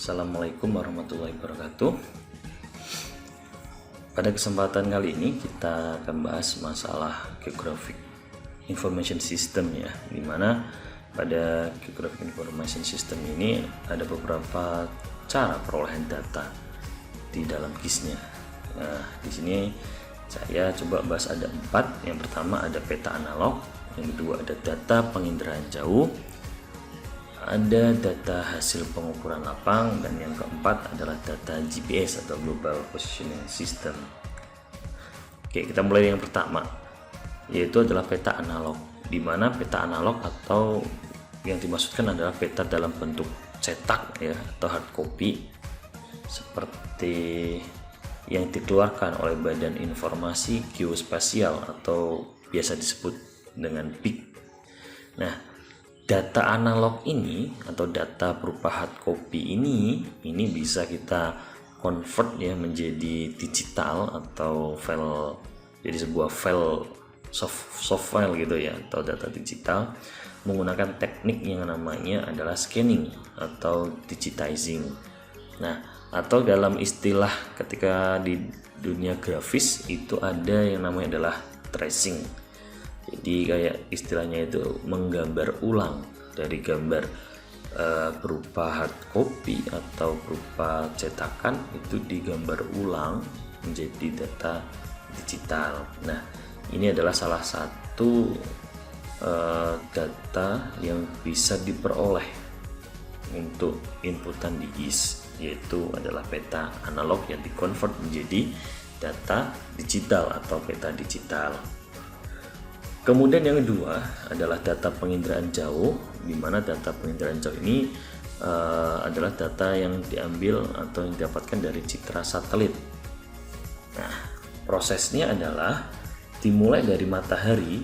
Assalamualaikum warahmatullahi wabarakatuh. Pada kesempatan kali ini kita akan bahas masalah Geographic Information System ya, dimana pada Geographic Information System ini ada beberapa cara perolehan data di dalam GIS-nya. Nah, di sini saya coba bahas ada 4. Yang pertama ada peta analog, yang kedua ada data penginderaan jauh, ada data hasil pengukuran lapang, dan yang keempat adalah data GPS atau Global Positioning System. Oke, kita mulai yang pertama, yaitu adalah peta analog, di mana peta analog atau yang dimaksudkan adalah peta dalam bentuk cetak ya, atau hard copy, seperti yang dikeluarkan oleh Badan Informasi Geospasial atau biasa disebut dengan BIG. Nah, data analog ini atau data berupa hard copy ini bisa kita convert ya menjadi digital atau file, jadi sebuah file soft file gitu ya, atau data digital menggunakan teknik yang namanya adalah scanning atau digitizing. Nah, atau dalam istilah ketika di dunia grafis itu ada yang namanya adalah tracing. Jadi kayak istilahnya itu menggambar ulang dari gambar berupa hard copy atau berupa cetakan, itu digambar ulang menjadi data digital. Nah, ini adalah salah satu data yang bisa diperoleh untuk inputan di GIS, yaitu adalah peta analog yang dikonvert menjadi data digital atau peta digital. Kemudian yang kedua adalah data penginderaan jauh, di mana data penginderaan jauh ini adalah data yang diambil atau yang didapatkan dari citra satelit. Nah, prosesnya adalah dimulai dari matahari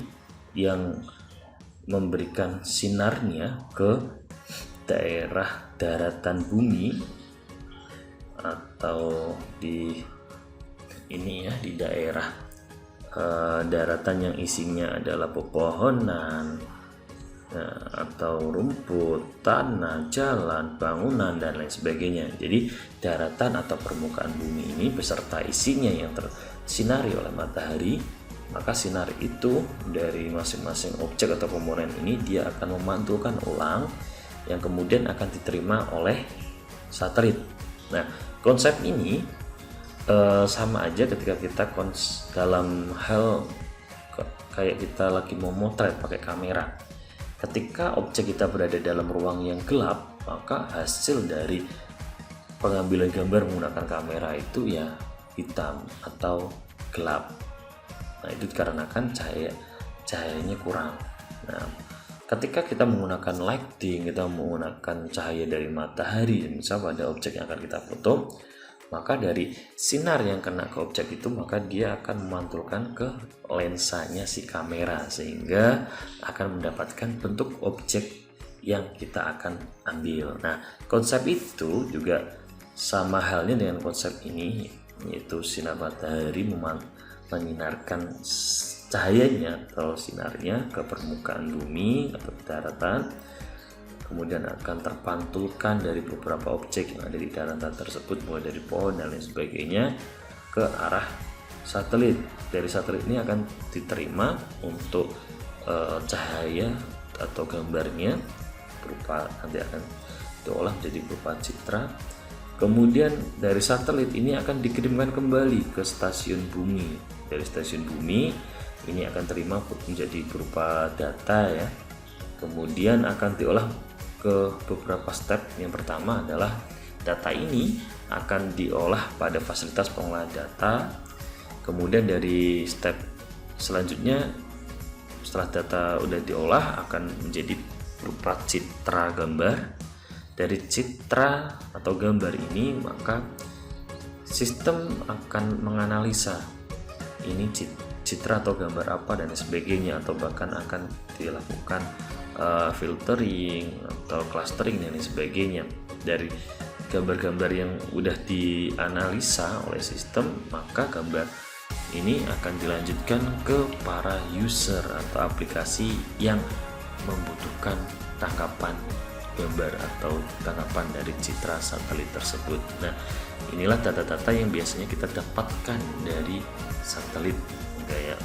yang memberikan sinarnya ke daerah daratan bumi, atau di ini ya, di daerah daratan yang isinya adalah pepohonan atau rumput, tanah, jalan, bangunan, dan lain sebagainya. Jadi daratan atau permukaan bumi ini beserta isinya yang tersinari oleh matahari, maka sinar itu dari masing-masing objek atau komponen ini dia akan memantulkan ulang yang kemudian akan diterima oleh satelit. Nah, konsep ini sama aja ketika kita dalam hal kayak kita lagi mau motret pakai kamera. Ketika objek kita berada dalam ruang yang gelap, maka hasil dari pengambilan gambar menggunakan kamera itu ya hitam atau gelap. Nah, itu dikarenakan cahayanya kurang. Nah, ketika kita menggunakan lighting, kita menggunakan cahaya dari matahari misalnya pada objek yang akan kita foto, maka dari sinar yang kena ke objek itu, maka dia akan memantulkan ke lensanya si kamera, sehingga akan mendapatkan bentuk objek yang kita akan ambil. Nah, konsep itu juga sama halnya dengan konsep ini, yaitu sinar matahari menyinarkan cahayanya atau sinarnya ke permukaan bumi atau daratan, kemudian akan terpantulkan dari beberapa objek yang ada di daratan tersebut, mulai dari pohon dan lain sebagainya, ke arah satelit. Dari satelit ini akan diterima untuk cahaya atau gambarnya berupa, nanti akan diolah menjadi berupa citra. Kemudian dari satelit ini akan dikirimkan kembali ke stasiun bumi. Dari stasiun bumi ini akan terima menjadi berupa data ya. Kemudian akan diolah ke beberapa step. Yang pertama adalah data ini akan diolah pada fasilitas pengolahan data. Kemudian dari step selanjutnya, setelah data udah diolah, akan menjadi berupa citra gambar. Dari citra atau gambar ini, maka sistem akan menganalisa ini citra atau gambar apa dan sebagainya, atau bahkan akan dilakukan filtering atau clustering dan lain sebagainya. Dari gambar-gambar yang udah dianalisa oleh sistem, maka gambar ini akan dilanjutkan ke para user atau aplikasi yang membutuhkan tangkapan gambar atau tangkapan dari citra satelit tersebut. Nah, inilah data-data yang biasanya kita dapatkan dari satelit, kayak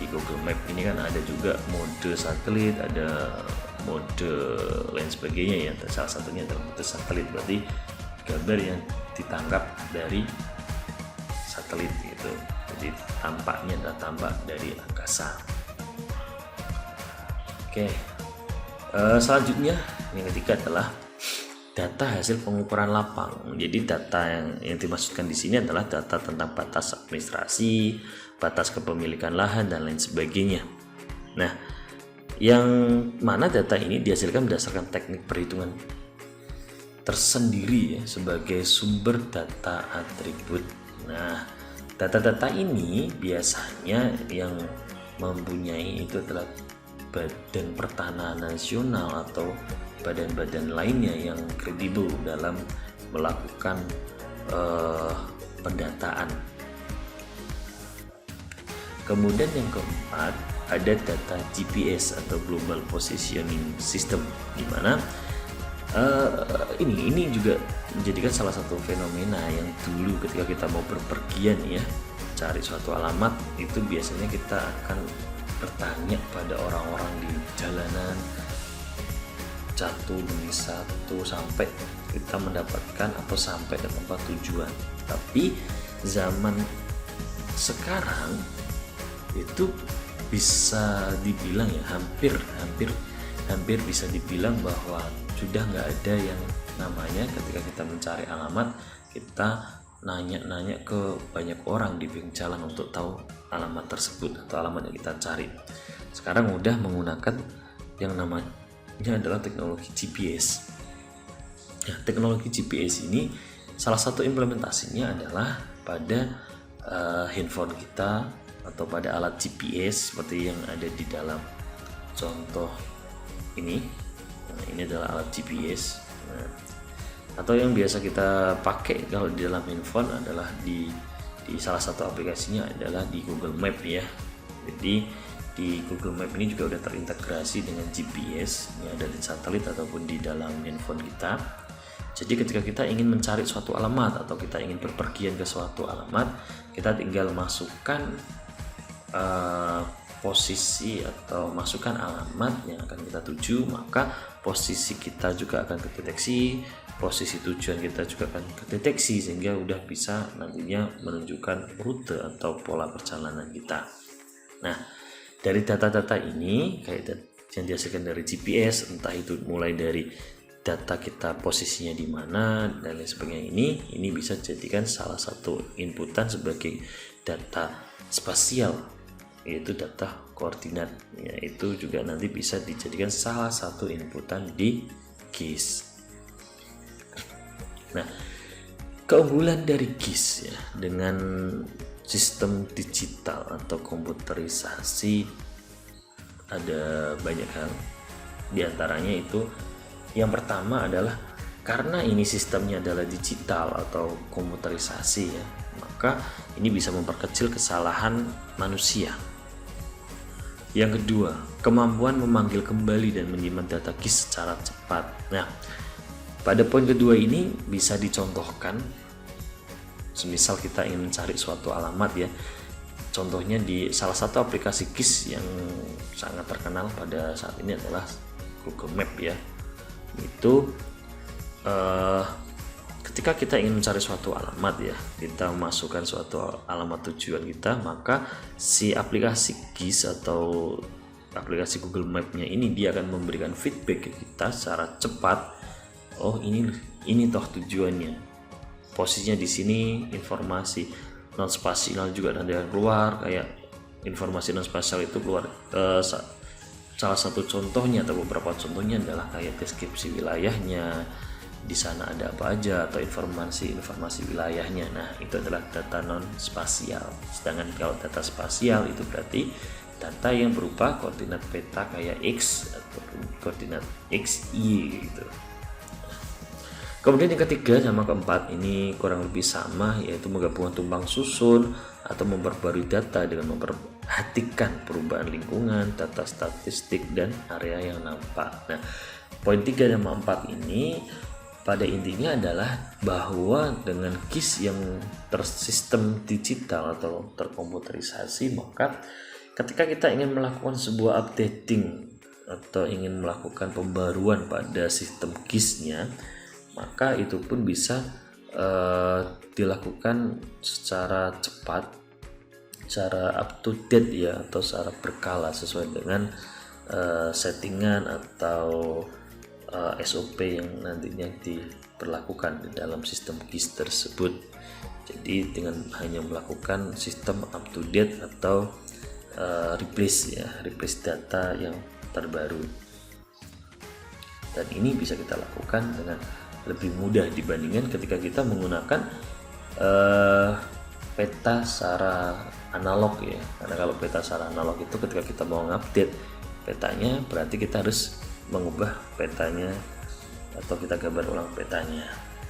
di Google Map ini kan ada juga mode satelit, ada mode lain sebagainya ya. Salah satunya adalah mode satelit, berarti gambar yang ditangkap dari satelit gitu. Jadi tampaknya adalah tampak dari angkasa. Oke, selanjutnya yang ketiga adalah data hasil pengukuran lapang. Jadi data yang dimaksudkan di sini adalah data tentang batas administrasi, batas kepemilikan lahan dan lain sebagainya. Nah, yang mana data ini dihasilkan berdasarkan teknik perhitungan tersendiri ya, sebagai sumber data atribut. Nah, data-data ini biasanya yang mempunyai itu adalah Badan Pertanahan Nasional atau badan-badan lainnya yang kredibel dalam melakukan pendataan. Juga yang keempat, ada data GPS atau Global Positioning System, di mana ini juga menjadikan salah satu fenomena yang dulu ketika kita mau berpergian ya, cari suatu alamat, itu biasanya kita akan bertanya pada orang-orang di jalanan satu demi satu sampai kita mendapatkan atau sampai ke tempat tujuan. Tapi zaman sekarang itu bisa dibilang ya hampir bisa dibilang bahwa sudah nggak ada yang namanya ketika kita mencari alamat kita nanya-nanya ke banyak orang di pinggir jalan untuk tahu alamat tersebut atau alamat yang kita cari. Sekarang udah menggunakan yang namanya adalah teknologi GPS. Nah, teknologi GPS ini salah satu implementasinya adalah pada handphone kita atau pada alat GPS seperti yang ada di dalam contoh ini. Nah, ini adalah alat GPS. Nah, atau yang biasa kita pakai kalau di dalam handphone adalah di salah satu aplikasinya adalah di Google Map ya. Jadi di Google Map ini juga udah terintegrasi dengan GPS yang ada di satelit ataupun di dalam handphone kita. Jadi ketika kita ingin mencari suatu alamat atau kita ingin berpergian ke suatu alamat, kita tinggal masukkan posisi atau masukkan alamat yang akan kita tuju, maka posisi kita juga akan kedeteksi, posisi tujuan kita juga akan kedeteksi, sehingga udah bisa nantinya menunjukkan rute atau pola perjalanan kita. Nah, dari data-data ini kayak yang dihasilkan dari GPS, entah itu mulai dari data kita posisinya di mana dan lain sebagainya, ini bisa dijadikan salah satu inputan sebagai data spasial, yaitu data koordinat, yaitu juga nanti bisa dijadikan salah satu inputan di GIS. Nah, keunggulan dari GIS ya dengan sistem digital atau komputerisasi ada banyak hal. Di antaranya itu yang pertama adalah karena ini sistemnya adalah digital atau komputerisasi ya, maka ini bisa memperkecil kesalahan manusia. Yang kedua, kemampuan memanggil kembali dan menyimpan data GIS secara cepat. Nah, pada poin kedua ini bisa dicontohkan, semisal kita ingin mencari suatu alamat ya, contohnya di salah satu aplikasi GIS yang sangat terkenal pada saat ini adalah Google Map ya. Itu ketika kita ingin mencari suatu alamat ya, kita masukkan suatu alamat tujuan kita, maka si aplikasi GIS atau aplikasi Google Map-nya ini dia akan memberikan feedback ke kita secara cepat. Oh, ini toh tujuannya, posisinya di sini, informasi non spasial juga ada yang keluar, kayak informasi non spasial itu keluar. Salah satu contohnya atau beberapa contohnya adalah kayak deskripsi wilayahnya, di sana ada apa aja, atau informasi wilayahnya. Nah, itu adalah data non spasial. Sedangkan kalau data spasial itu berarti data yang berupa koordinat peta kayak X ataupun koordinat XY gitu. Kemudian yang ketiga sama keempat ini kurang lebih sama, yaitu menggabungkan tumpang susun atau memperbarui data dengan memperhatikan perubahan lingkungan, data statistik dan area yang nampak. Nah, poin 3 dan 4 ini pada intinya adalah bahwa dengan KIS yang tersistem digital atau terkomputerisasi, maka ketika kita ingin melakukan sebuah updating atau ingin melakukan pembaruan pada sistem KIS-nya, maka itu pun bisa dilakukan secara cepat, secara up to date ya, atau secara berkala sesuai dengan settingan atau SOP yang nantinya diberlakukan di dalam sistem KIS tersebut. Jadi dengan hanya melakukan sistem up to date atau replace data yang terbaru, dan ini bisa kita lakukan dengan lebih mudah dibandingkan ketika kita menggunakan peta secara analog ya. Karena kalau peta secara analog itu ketika kita mau ngupdate petanya, berarti kita harus mengubah petanya atau kita gambar ulang petanya.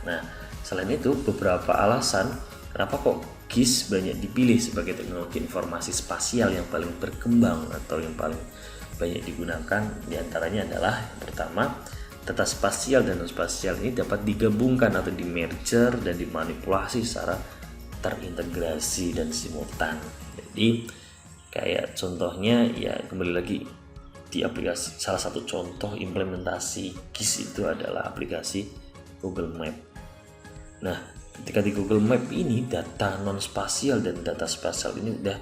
Nah, selain itu beberapa alasan kenapa kok KIS banyak dipilih sebagai teknologi informasi spasial yang paling berkembang atau yang paling banyak digunakan. Diantaranya adalah yang pertama, data spasial dan non spasial ini dapat digabungkan atau di merger dan dimanipulasi secara terintegrasi dan simultan. Jadi kayak contohnya ya, kembali lagi di aplikasi, salah satu contoh implementasi KIS itu adalah aplikasi Google Map. Nah, ketika di Google Map ini data non spasial dan data spasial ini udah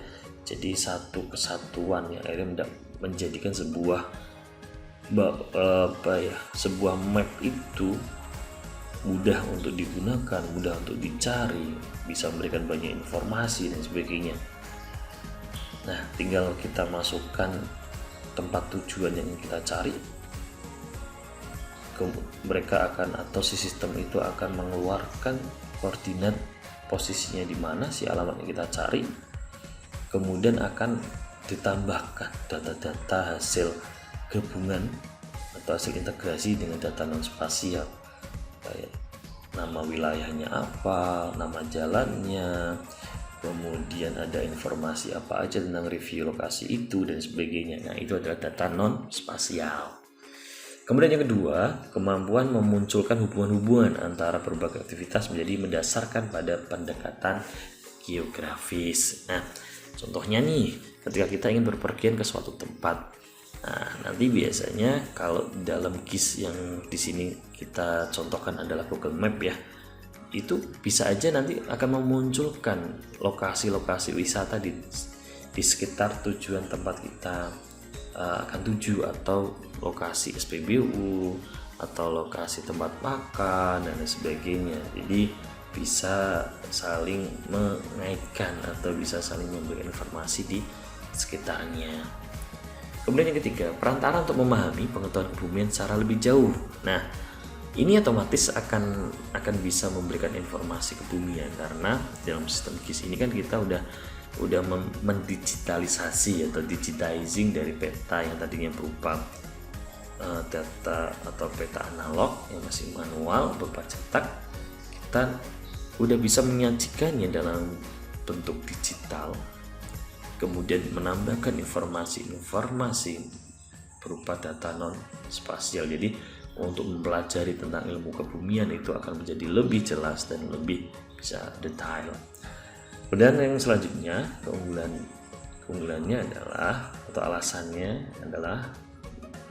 jadi satu kesatuan yang akhirnya menjadikan sebuah sebuah map itu mudah untuk digunakan, mudah untuk dicari, bisa memberikan banyak informasi dan sebagainya. Nah, tinggal kita masukkan tempat tujuan yang kita cari, mereka akan, atau si sistem itu akan mengeluarkan koordinat posisinya di mana si alamat yang kita cari, kemudian akan ditambahkan data-data hasil gabungan atau hasil integrasi dengan data non spasial, kayak nama wilayahnya apa, nama jalannya, kemudian ada informasi apa aja tentang review lokasi itu dan sebagainya. Nah, itu adalah data non spasial. Kemudian yang kedua, kemampuan memunculkan hubungan-hubungan antara berbagai aktivitas menjadi mendasarkan pada pendekatan geografis. Nah, contohnya nih, ketika kita ingin berpergian ke suatu tempat, nah nanti biasanya kalau dalam KIS yang di sini kita contohkan adalah Google Map ya, itu bisa aja nanti akan memunculkan lokasi-lokasi wisata di sekitar tujuan tempat kita akan tuju, atau lokasi SPBU atau lokasi tempat makan dan sebagainya. Jadi bisa saling mengaitkan atau bisa saling memberi informasi di sekitarnya. Kemudian yang ketiga, perantara untuk memahami pengetahuan kebumian secara lebih jauh. Nah, ini otomatis akan bisa memberikan informasi kebumian, karena dalam sistem KIS ini kan kita udah mendigitalisasi atau digitizing dari peta yang tadinya berupa data atau peta analog yang masih manual berupa cetak, kita udah bisa menyajikannya dalam bentuk digital, kemudian menambahkan informasi berupa data non spasial. Jadi untuk mempelajari tentang ilmu kebumian itu akan menjadi lebih jelas dan lebih bisa detail. Kemudian yang selanjutnya, keunggulannya adalah, atau alasannya adalah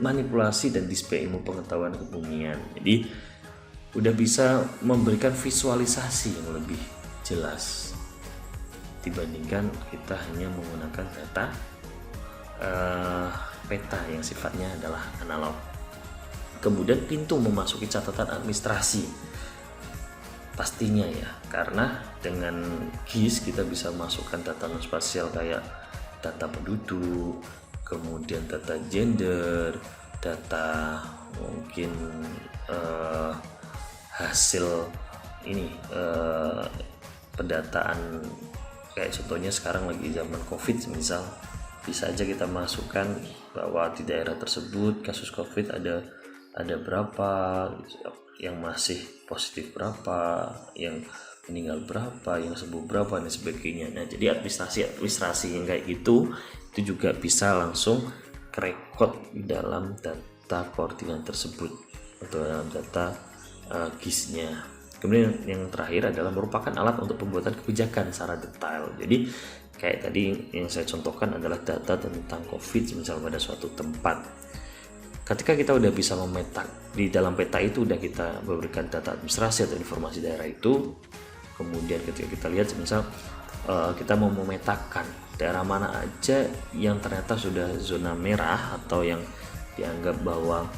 manipulasi dan display ilmu pengetahuan kebumian. Jadi udah bisa memberikan visualisasi yang lebih jelas dibandingkan kita hanya menggunakan data peta yang sifatnya adalah analog. Kemudian pintu memasuki catatan administrasi pastinya ya, karena dengan KIS kita bisa masukkan data non spasial kayak data penduduk, kemudian data gender, data mungkin hasil ini pendataan, kayak contohnya sekarang lagi zaman COVID misal, bisa aja kita masukkan bahwa di daerah tersebut kasus COVID ada berapa, yang masih positif berapa, yang meninggal berapa, yang sembuh berapa dan sebagainya. Nah, jadi administrasi yang kayak gitu itu juga bisa langsung kerekod di dalam data koordinat tersebut atau dalam data GIS-nya. Kemudian yang terakhir adalah merupakan alat untuk pembuatan kebijakan secara detail. Jadi kayak tadi yang saya contohkan adalah data tentang COVID misalnya pada suatu tempat. Ketika kita udah bisa memetak di dalam peta itu, udah kita memberikan data administrasi atau informasi daerah itu, kemudian ketika kita lihat misal kita mau memetakan daerah mana aja yang ternyata sudah zona merah atau yang dianggap bahwa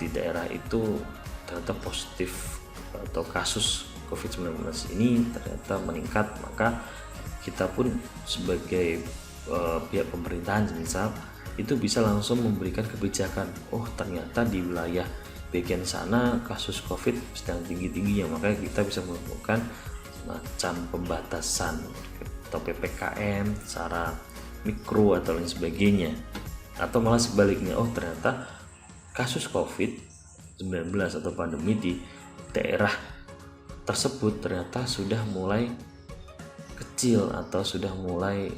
di daerah itu ternyata positif atau kasus COVID-19 ini ternyata meningkat, maka kita pun sebagai pihak pemerintahan misal itu bisa langsung memberikan kebijakan. Oh, ternyata di wilayah bagian sana kasus COVID sedang tinggi-tingginya, maka kita bisa melakukan semacam pembatasan atau PPKM secara mikro atau lain sebagainya. Atau malah sebaliknya, oh ternyata kasus COVID-19 atau pandemi di daerah tersebut ternyata sudah mulai kecil atau sudah mulai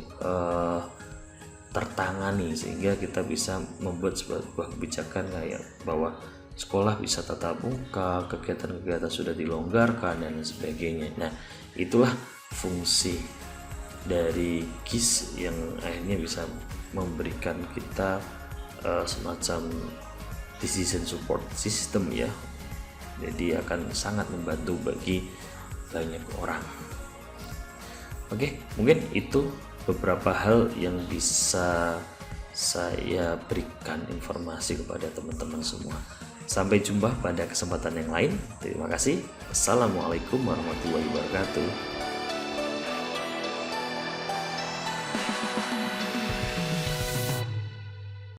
tertangani, sehingga kita bisa membuat sebuah kebijakan kayak bahwa sekolah bisa tatap muka, kegiatan-kegiatan sudah dilonggarkan dan sebagainya. Nah, itulah fungsi dari GIS yang akhirnya bisa memberikan kita semacam decision support system ya. Jadi akan sangat membantu bagi banyak orang. Oke, mungkin itu beberapa hal yang bisa saya berikan informasi kepada teman-teman semua. Sampai jumpa pada kesempatan yang lain. Terima kasih. Assalamualaikum warahmatullahi wabarakatuh.